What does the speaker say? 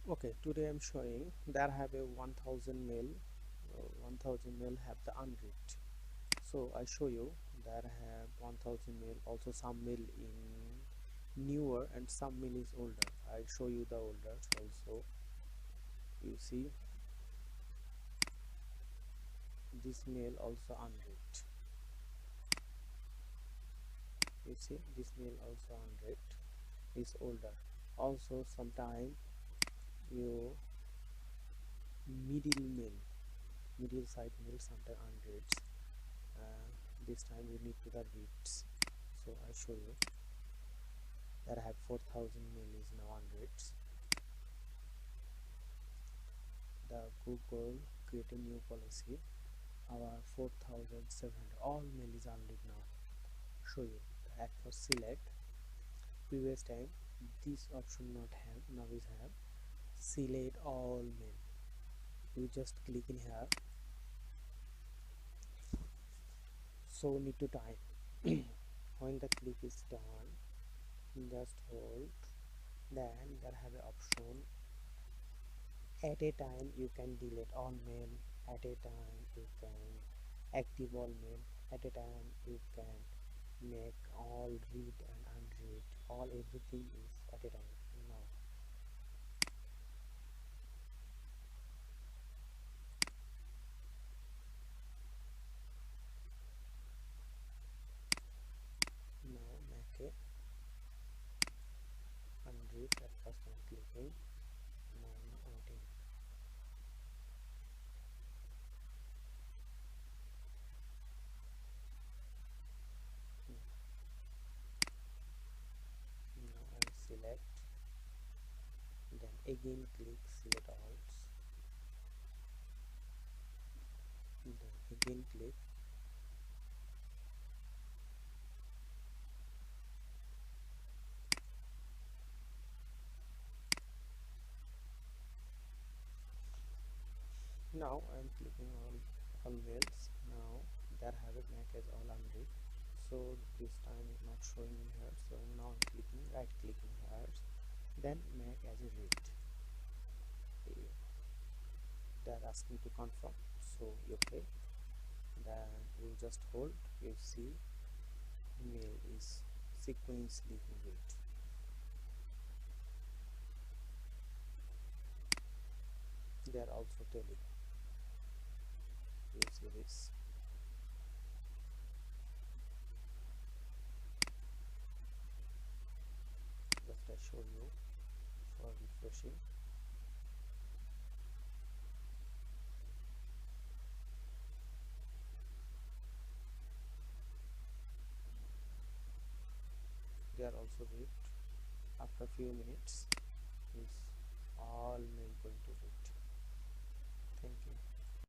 Okay, today I'm showing there have a 1000 male, 1000 male have the unread. So I show you there have 1000 male, also some male in newer and some male is older. I show you the older also. You see this male also unread. You see this male also unread is older. Also sometime you middle male, middle side male sometime unreads. This time you need to the reads. So I show you that I have 4000 male is now unreads. The Google create a new policy. Our 4700 all mail is unread now. Show you at first select. Previous time this option not have, now is have. Select all mail. You just click in here. So need to type. When the click is done, just hold. Then there have an option. At a time you can delete all mail. At a time you can active all mail. At a time you can make all read and unread. All everything is at a time. Now make a unread. At first I'm clicking. Now I'm waiting. Now I select. Then again click select all. Then again click. Now I'm clicking on all mails. Now there have it make as all unread. So this time it's not showing me here. So now I'm clicking right clicking here. Then make as a read. They're asking to confirm. So okay. Then you just hold. You see mail is sequentially read. They are also telling. You see this. Just I show you for refreshing. They are also read after a few minutes.